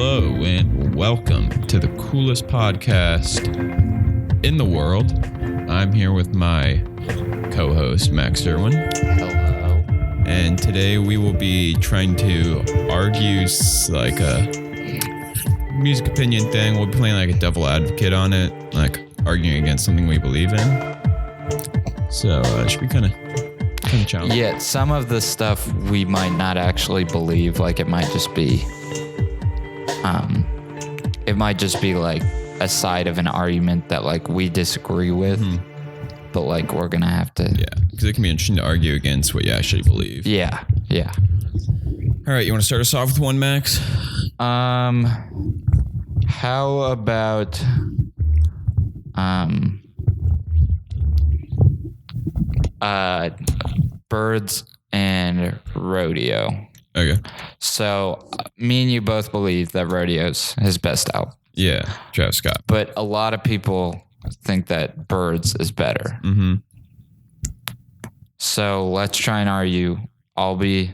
Hello and welcome to the coolest podcast in the world. I'm here with my co-host, Max Derwin. Hello. And today we will be trying to argue like a music opinion thing. We'll be playing like a devil advocate on it, like arguing against something we believe in. So it should be kind of challenging. Yeah, some of the stuff we might not actually believe. Like it might just be like a side of an argument that like we disagree with, but like we're gonna have to. Yeah, because it can be interesting to argue against what you actually believe. Yeah. All right, you want to start us off with one, Max? How about Birds and Rodeo. Okay. So me and you both believe that Rodeo's his best album. Yeah, Travis Scott. But a lot of people think that Birds is better. Mm-hmm. So let's try and argue. I'll be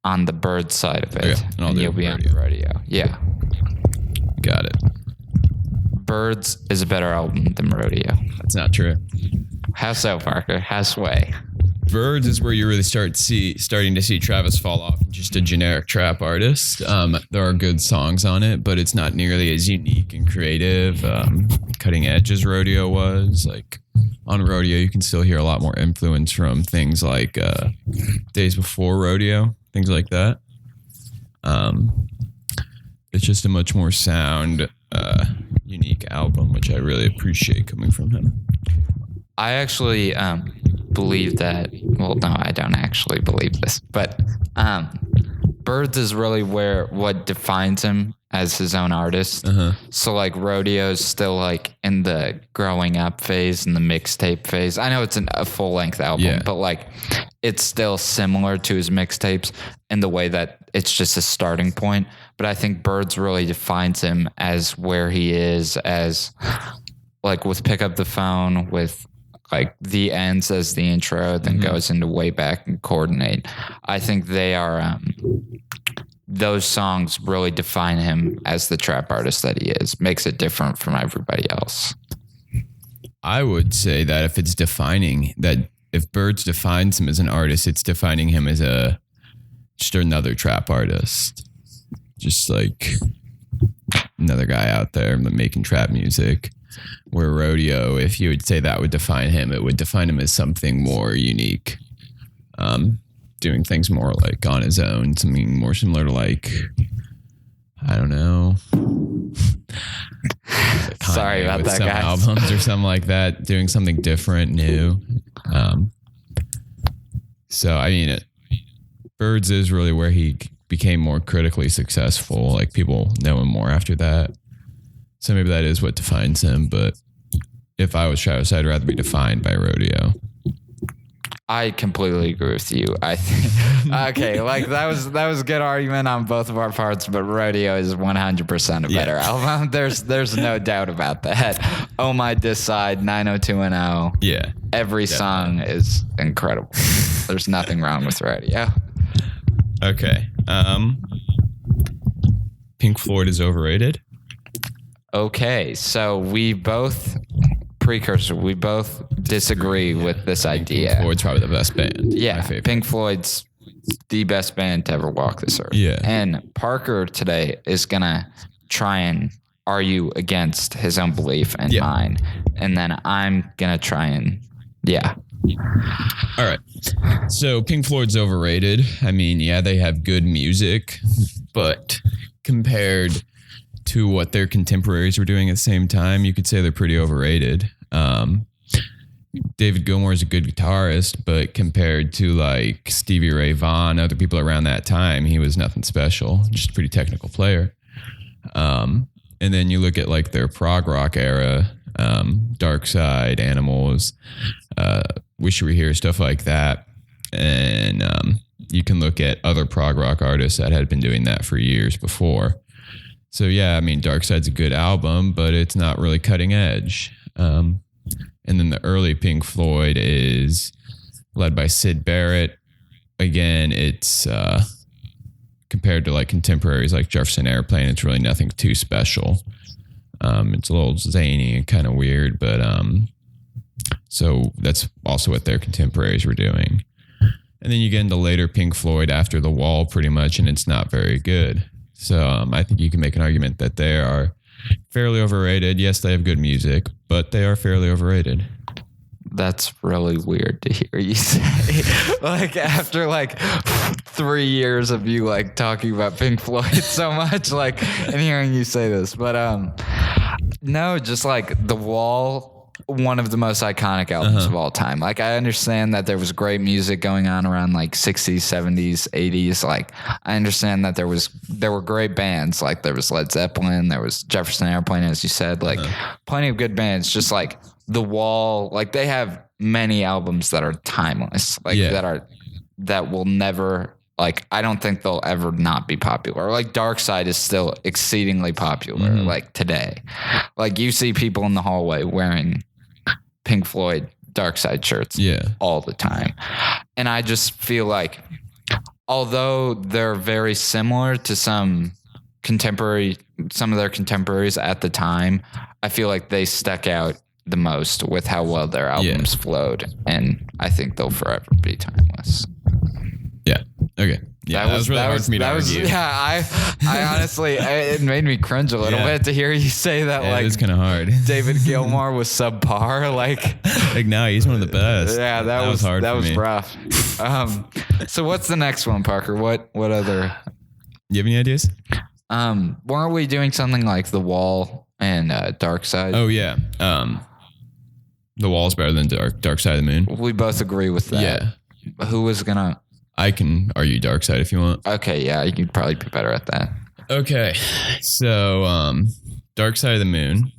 on the Birds side of it, okay. and you'll be on the Rodeo. Yeah. Got it. Birds is a better album than Rodeo. That's not true. How so, Parker? How sway? Birds is where you really starting to see Travis fall off just a generic trap artist. There are good songs on it, but it's not nearly as unique and creative, cutting edge as Rodeo was. Like on Rodeo, you can still hear a lot more influence from things like Days Before Rodeo, things like that. It's just a much more sound, unique album, which I really appreciate coming from him. I actually believe that. Well, no, I don't actually believe this, but Birds is really what defines him as his own artist. Uh-huh. So like Rodeo's still like in the growing up phase and the mixtape phase. I know it's a full length album, but like it's still similar to his mixtapes in the way that it's just a starting point. But I think Birds really defines him as where he is, as like with Pick Up the Phone, with like The Ends as the intro, then goes into Way Back and Coordinate. I think they are, those songs really define him as the trap artist that he is, makes it different from everybody else. I would say that if Birds defines him as an artist, it's defining him as just another trap artist. Just like another guy out there making trap music. Where Rodeo, if you would say that would define him, it would define him as something more unique. Doing things more like on his own, something more similar to like, I don't know. Sorry about that, some guys. Albums or something like that, doing something different, new. So, I mean, Birds is really where he became more critically successful. Like people know him more after that. So maybe that is what defines him. But if I was Travis, I'd rather be defined by Rodeo. I completely agree with you. I think okay, like that was a good argument on both of our parts, but Rodeo is 100% a better album. There's no doubt about that. Oh My Decide, 90210. Yeah. Every song is incredible. There's nothing wrong with Rodeo. Okay. Pink Floyd is overrated. Okay, so we both disagree with this idea. Pink Floyd's probably the best band. Yeah, my favorite. Pink Floyd's the best band to ever walk this earth. Yeah. And Parker today is going to try and argue against his own belief and mine. And then I'm going to try and, All right. So Pink Floyd's overrated. I mean, they have good music, but compared to what their contemporaries were doing at the same time, you could say they're pretty overrated. David Gilmour is a good guitarist, but compared to like Stevie Ray Vaughan, other people around that time, he was nothing special, just a pretty technical player. And then you look at like their prog rock era, Dark Side, Animals, Wish You Were Here, stuff like that. And you can look at other prog rock artists that had been doing that for years before. So I mean, Dark Side's a good album, but it's not really cutting edge. And then the early Pink Floyd is led by Syd Barrett. Again, it's compared to like contemporaries like Jefferson Airplane, it's really nothing too special. It's a little zany and kind of weird, but so that's also what their contemporaries were doing. And then you get into later Pink Floyd after The Wall pretty much, and it's not very good. So I think you can make an argument that they are fairly overrated. Yes, they have good music, but they are fairly overrated. That's really weird to hear you say. Like after like 3 years of you like talking about Pink Floyd so much, like, and hearing you say this, but no, just like The Wall, one of the most iconic albums of all time. Like I understand that there was great music going on around like 60s, 70s, 80s. Like I understand that there were great bands. Like there was Led Zeppelin, there was Jefferson Airplane, as you said, like plenty of good bands. Just like The Wall, like they have many albums that are timeless, like that will never, like I don't think they'll ever not be popular. Like Dark Side is still exceedingly popular, like today. Like you see people in the hallway wearing Pink Floyd Dark Side shirts all the time. And I just feel like although they're very similar to some of their contemporaries at the time, I feel like they stuck out the most with how well their albums flowed, and I think they'll forever be timeless. Yeah. Okay. Yeah, that was really hard for me to argue. Yeah, I honestly, it made me cringe a little bit to hear you say that. Like, it was kind of hard. David Gilmour was subpar. Like no, he's one of the best. Yeah, that was hard. That was rough. So what's the next one, Parker? What other? You have any ideas? Weren't we doing something like The Wall and Dark Side? Oh yeah. The Wall's better than Dark Side of the Moon. We both agree with that. Yeah. Who was gonna? I can argue Dark Side if you want. Okay, yeah, you'd probably be better at that. Okay, so Dark Side of the Moon.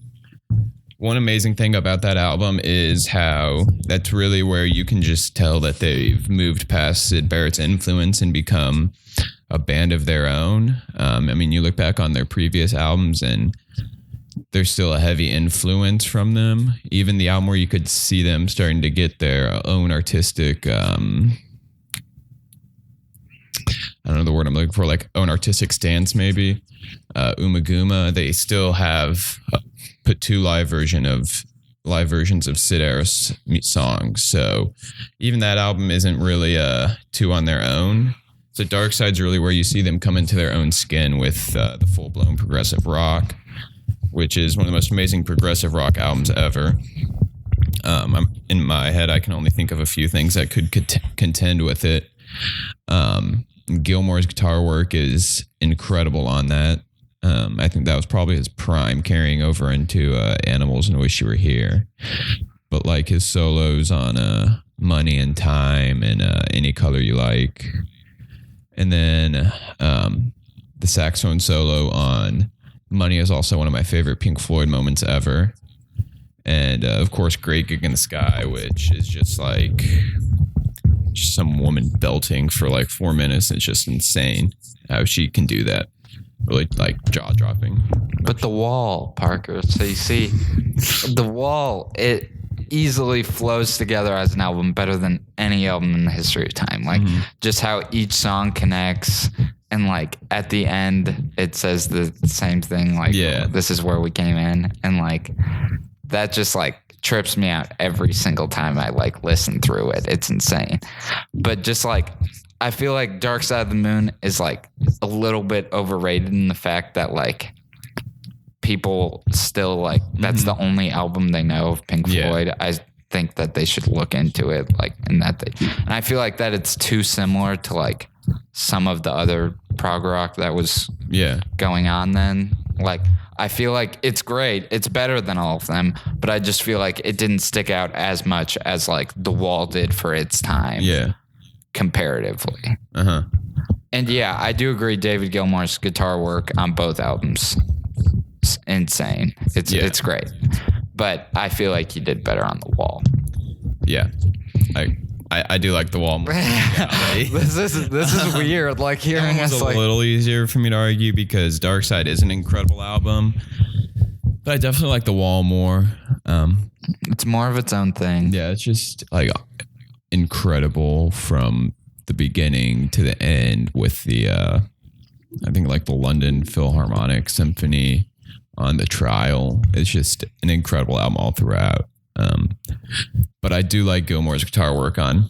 One amazing thing about that album is how that's really where you can just tell that they've moved past Syd Barrett's influence and become a band of their own. I mean, you look back on their previous albums and there's still a heavy influence from them. Even the album where you could see them starting to get their own artistic, I don't know the word I'm looking for, like own artistic stance maybe. Umaguma, they still have put two live versions of Syd Barrett's songs. So even that album isn't really two on their own. So Dark Side's really where you see them come into their own skin with the full-blown progressive rock, which is one of the most amazing progressive rock albums ever. In my head, I can only think of a few things that could contend with it. Gilmour's guitar work is incredible on that. I think that was probably his prime, carrying over into Animals and Wish You Were Here. But like his solos on Money and Time and Any Color You Like. And then the saxophone solo on Money is also one of my favorite Pink Floyd moments ever. And of course, Great Gig in the Sky, which is just like just some woman belting for like 4 minutes. It's just insane how she can do that. Really like jaw dropping. But The Wall, Parker. So you see, The Wall, it easily flows together as an album better than any album in the history of time. Like just how each song connects, and like at the end it says the same thing, like this is where we came in, and like that just like trips me out every single time I like listen through it. It's insane. But just like I feel like Dark Side of the Moon is like a little bit overrated in the fact that like people still like that's the only album they know of Pink Floyd. I think that they should look into it, like, and I feel like that it's too similar to like some of the other prog rock that was going on then. Like I feel like it's great, it's better than all of them, but I just feel like it didn't stick out as much as like The Wall did for its time. Comparatively. And yeah, I do agree David Gilmour's guitar work on both albums is insane. It's great. But I feel like he did better on The Wall. Yeah. I do like The Wall more. This is weird. Like hearing us like a little easier for me to argue because Dark Side is an incredible album. But I definitely like The Wall more. It's more of its own thing. Yeah, it's just like incredible from the beginning to the end with the I think like the London Philharmonic Symphony on The Trial is just an incredible album all throughout. But I do like Gilmour's guitar work on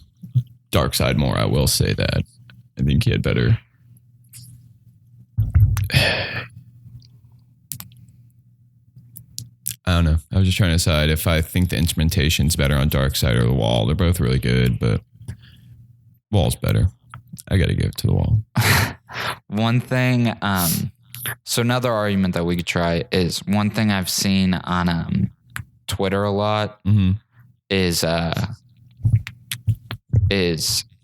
Dark Side more. I will say that. I think he had better. I don't know. I was just trying to decide if I think the instrumentation's better on Dark Side or The Wall. They're both really good, but Wall's better. I got to give it to The Wall. One thing, so another argument that we could try is one thing I've seen on Twitter a lot is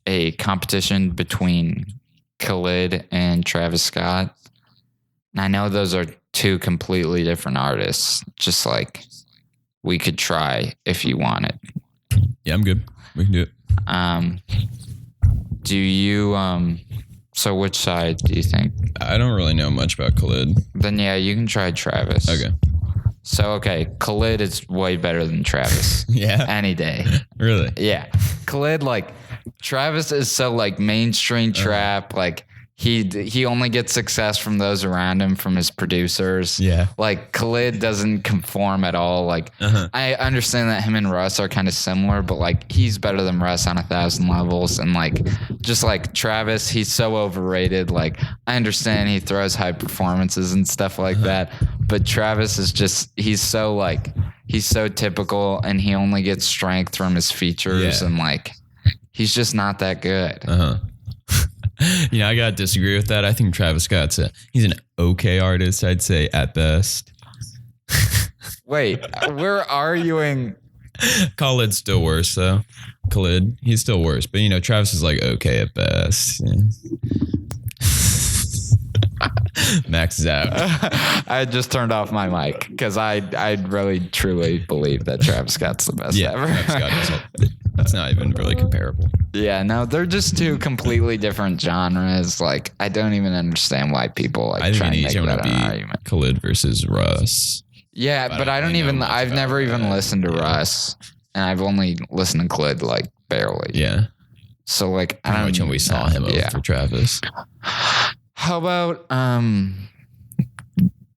a competition between Khalid and Travis Scott. And I know those are two completely different artists. Just like we could try if you want it. Yeah, I'm good. We can do it. Do you so which side do you think? I don't really know much about Khalid. Then yeah, you can try Travis. Okay. So okay, Khalid is way better than Travis. Yeah. Any day. Really? Yeah. Khalid, like Travis is so like mainstream trap, like he only gets success from those around him, from his producers. Yeah. Like Khalid doesn't conform at all. Like I understand that him and Russ are kind of similar, but like he's better than Russ on 1,000 levels. And like just like Travis, he's so overrated. Like I understand he throws high performances and stuff like that, but Travis is just he's so typical, and he only gets strength from his features, and like he's just not that good. You know, I gotta disagree with that. I think Travis Scott's he's an okay artist, I'd say, at best. Wait, we're arguing. Khalid's still worse, though. Khalid, he's still worse. But, you know, Travis is like okay at best. Yeah. Max is out. I just turned off my mic because I really truly believe that Travis Scott's the best ever. Travis Scott is it's not even really comparable. Yeah, no, they're just two completely different genres. Like, I don't even understand why people like try and make that an argument. Khalid versus Russ. Yeah, but I don't even. I've never even listened to Russ, and I've only listened to Khalid like barely. Yeah. So like, I don't know when we saw him over for Travis. How about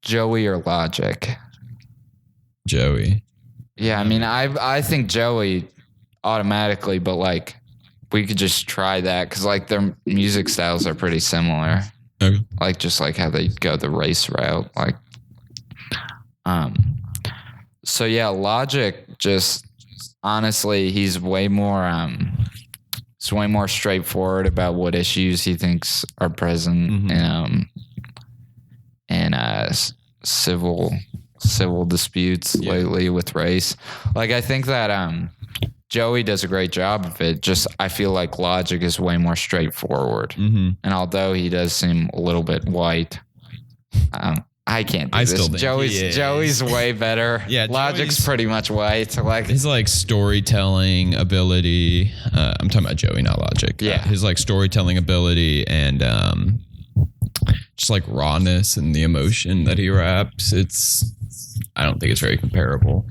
Joey or Logic? Joey. Yeah, I mean, I think Joey automatically, but like we could just try that because like their music styles are pretty similar. Okay. Like just like how they go the race route. Like, so yeah, Logic just honestly, he's way more straightforward about what issues he thinks are present in civil disputes lately with race. Like I think that Joey does a great job of it. Just I feel like Logic is way more straightforward. And although he does seem a little bit white, I can't do this. Joey's way better. Yeah, Logic's pretty much white. Like his like storytelling ability. I'm talking about Joey, not Logic. Yeah, his like storytelling ability and just like rawness and the emotion that he raps. I don't think it's very comparable.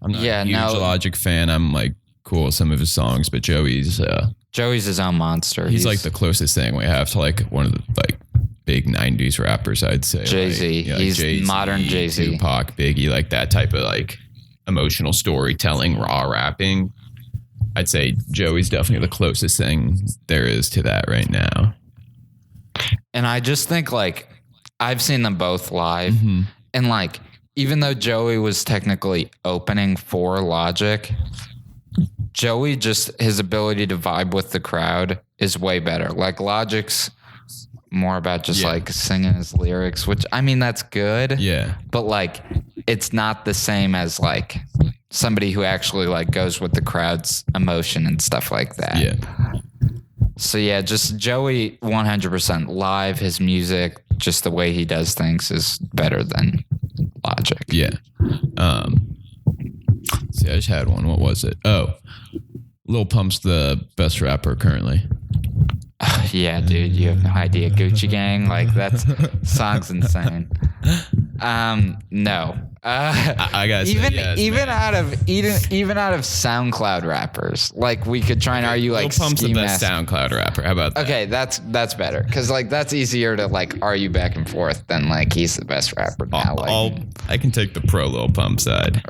I'm not a huge Logic fan. I'm like cool with some of his songs, but Joey's his own monster. He's like the closest thing we have to like one of the like big 90s rappers, I'd say. Jay-Z. Like, he's Jay-Z, modern Jay-Z. Tupac, Biggie, like that type of like emotional storytelling, raw rapping. I'd say Joey's definitely the closest thing there is to that right now. And I just think like I've seen them both live, and like even though Joey was technically opening for Logic, Joey just his ability to vibe with the crowd is way better. Like Logic's more about just like singing his lyrics, which I mean that's good. Yeah. But like it's not the same as like somebody who actually like goes with the crowd's emotion and stuff like that. Yeah. So yeah, just Joey 100% live, his music, just the way he does things is better than Logic. Yeah. See, I just had one. What was it? Oh, Lil Pump's the best rapper currently. Yeah, dude, you have no idea. Gucci Gang, like that song's insane. No. I gotta say yes, even man. out of SoundCloud rappers, like we could try and argue Lil like Pump's the Ski best Mask. SoundCloud rapper. How about that? Okay, that's better because like that's easier to like argue back and forth than like he's the best rapper now. I can take the pro Lil Pump side.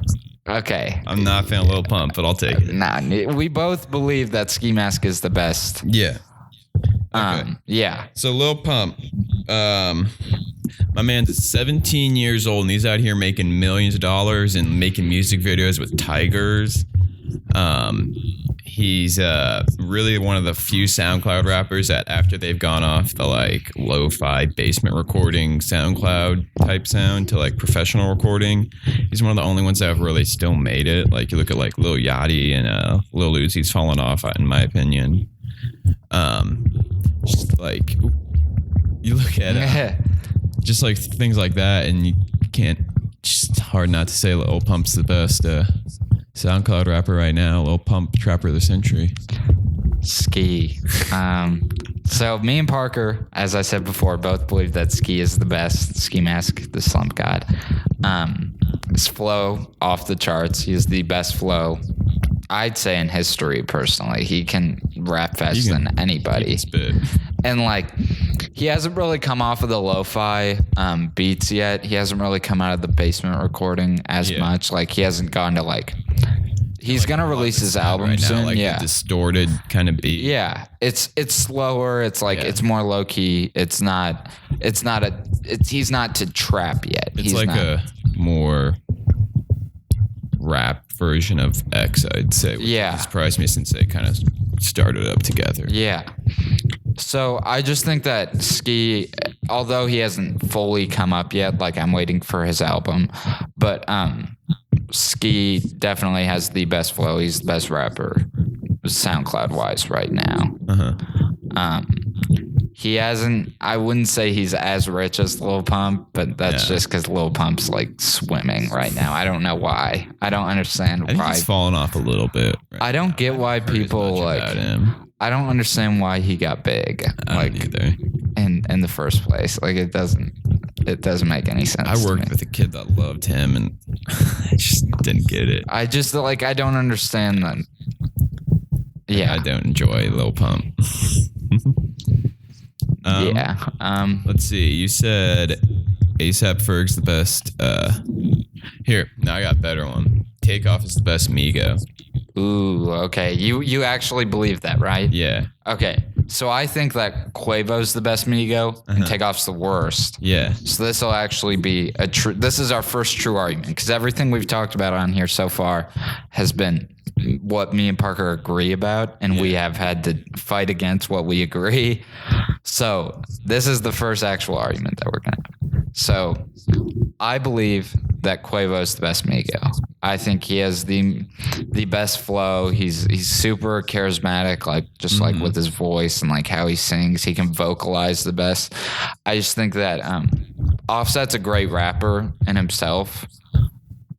Okay. I'm not a fan of Lil Pump, but I'll take it. Nah, we both believe that Ski Mask is the best. Yeah. Okay. Yeah. So Lil Pump, my man's 17 years old and he's out here making millions of dollars and making music videos with tigers. He's really one of the few SoundCloud rappers that after they've gone off the like lo-fi basement recording SoundCloud type sound to like professional recording, he's one of the only ones that have really still made it. Like you look at like Lil Yachty and Lil Uzi's fallen off in my opinion. Just like you look at just like things like that and you can't, just hard not to say Lil Pump's the best SoundCloud rapper right now. Lil Pump, Trapper of the Century. Ski. So me and Parker, as I said before, both believe that Ski is the best. Ski Mask, the slump god. His flow off the charts. He has the best flow, I'd say, in history. Personally, he can rap faster than anybody. Spit. And like, he hasn't really come off of the lo-fi beats yet. He hasn't really come out of the basement recording as much. Like, he hasn't gone to like. He's like gonna release his album right soon. Now, like yeah, a distorted kind of beat. Yeah, it's slower. It's like it's more low key. He's not to trap yet. It's like a more rap version of X, I'd say. Which surprised me since they kind of started up together. Yeah. So I just think that Ski, although he hasn't fully come up yet, like I'm waiting for his album, but Ski definitely has the best flow. He's the best rapper, SoundCloud wise, right now. He hasn't. I wouldn't say he's as rich as Lil Pump, but that's just because Lil Pump's like swimming right now. I don't know why. I don't understand I think why. he's fallen off a little bit. Right I don't get why people like him. I don't understand why he got big. I don't either. In the first place, like it doesn't make any sense. I worked with a kid that loved him, and I just didn't get it. I just like I don't understand that. Yeah, I don't enjoy Lil Pump. Let's see. You said ASAP Ferg's the best. Here, now I got a better one. Takeoff is the best Migo. Ooh, okay. You actually believe that, right? Yeah. Okay. So I think that Quavo's the best Migo and Takeoff's the worst. Yeah. So this will actually be this is our first true argument because everything we've talked about on here so far has been what me and Parker agree about, and we have had to fight against what we agree. So this is the first actual argument that we're going to have. So I believe that Quavo's the best Migo. I think he has the best flow. He's super charismatic, like just like with his voice and like how he sings. He can vocalize the best. I just think that Offset's a great rapper in himself.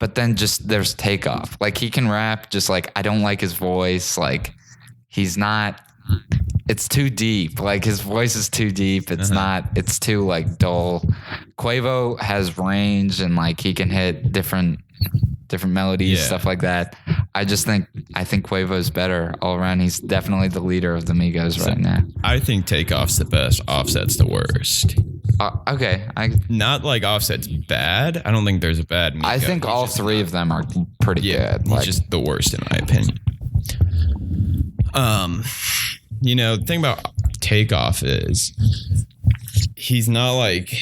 But then just there's Takeoff. Like he can rap, just like I don't like his voice. Like he's not. It's too deep. Like his voice is too deep. It's not. It's too like dull. Quavo has range and like he can hit different melodies, stuff like that. I think Quavo's better all around. He's definitely the leader of the Migos right now. I think Takeoff's the best. Offset's the worst. Okay. Not like Offset's bad. I don't think there's a bad Migo. I think all three of them are pretty good. He's just the worst in my opinion. The thing about Takeoff is he's not like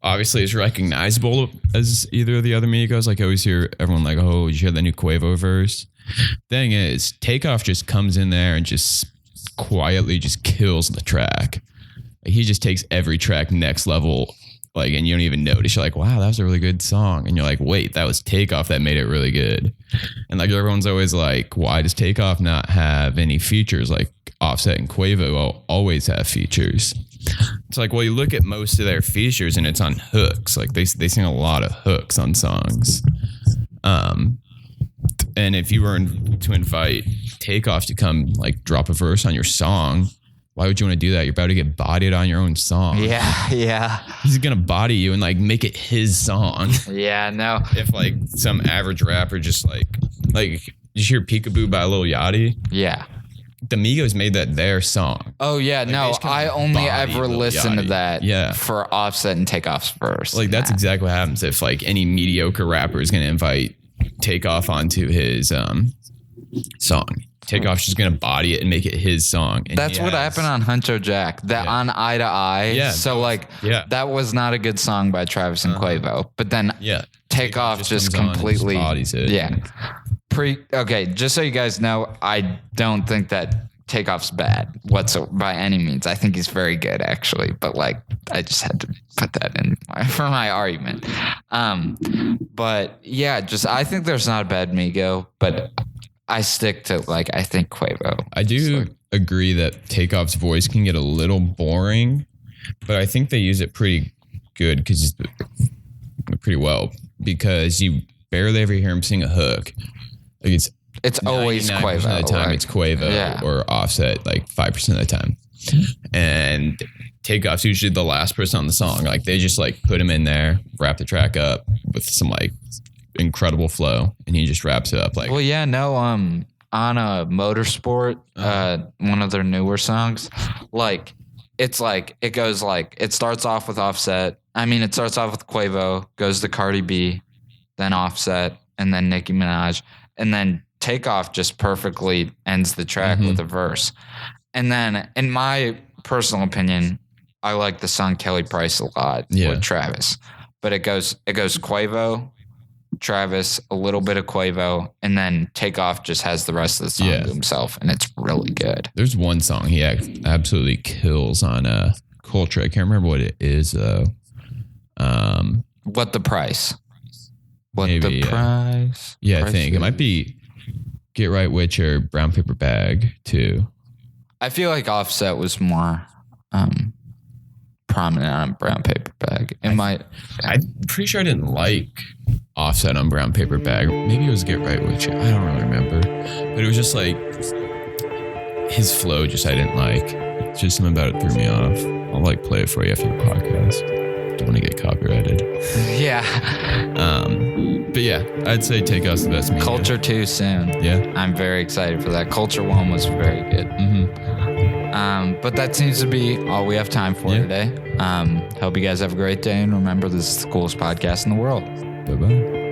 obviously as recognizable as either of the other Migos. Like I always hear everyone like, oh, did you hear that new Quavo verse? Thing is, Takeoff just comes in there and just quietly just kills the track. He just takes every track next level, like, and you don't even notice. You're like, wow, that was a really good song. And you're like, wait, that was Takeoff that made it really good. And like everyone's always like, why does Takeoff not have any features? Like Offset and Quavo always have features. It's like, well, you look at most of their features and it's on hooks. Like they sing a lot of hooks on songs. And if you were to invite Takeoff to come like drop a verse on your song, why would you want to do that? You're about to get bodied on your own song. Yeah. He's going to body you and like make it his song. Yeah, no. If like some average rapper just like, did you hear Peekaboo by Lil Yachty? Yeah. The Migos made that their song. Oh, yeah. Like, no, I only ever listened to that yeah. for Offset and Takeoff's verse. Like, that's exactly what happens if like any mediocre rapper is going to invite Takeoff onto his song. Takeoff's just going to body it and make it his song. And that's what happened on Huncho Jack. On Eye to Eye. Yeah. So, that was not a good song by Travis and Quavo. But then Takeoff just completely bodies it. Yeah. Okay, just so you guys know, I don't think that Takeoff's bad by any means. I think he's very good, actually. But, like, I just had to put that in for my argument. But, yeah, I think there's not a bad Migo, but I stick to, like, I think Quavo. I do agree that Takeoff's voice can get a little boring, but I think they use it pretty good pretty well because you barely ever hear him sing a hook. Like it's always Quavo. Of the time, it's Quavo or Offset, like 5% of the time. And Takeoff's usually the last person on the song. Like they just like put him in there, wrap the track up with some like incredible flow, and he just wraps it up. Like, well, yeah, no, on a Motorsport, one of their newer songs, like it's like it goes like it starts off with Offset. I mean, it starts off with Quavo, goes to Cardi B, then Offset, and then Nicki Minaj. And then Takeoff just perfectly ends the track with a verse. And then, in my personal opinion, I like the song Kelly Price a lot with Travis. But it goes Quavo, Travis, a little bit of Quavo, and then Takeoff just has the rest of the song to himself, and it's really good. There's one song he absolutely kills on Culture. I can't remember what it is, though. What the Price? What maybe, the price? Yeah, I think it might be Get Right With Your Brown Paper Bag too. I feel like Offset was more prominent on Brown Paper Bag. I'm pretty sure I didn't like Offset on Brown Paper Bag. Maybe it was Get Right With You. I don't really remember, but it was just like his flow. I didn't like. It's just something about it threw me off. I'll like play it for you after the podcast. Don't want to get copyrighted. Yeah. But yeah, I'd say Takeoff's the best. Culture 2 soon. Yeah. I'm very excited for that. Culture 1 was very good. But that seems to be all we have time for today. Hope you guys have a great day, and remember, this is the coolest podcast in the world. Bye-bye.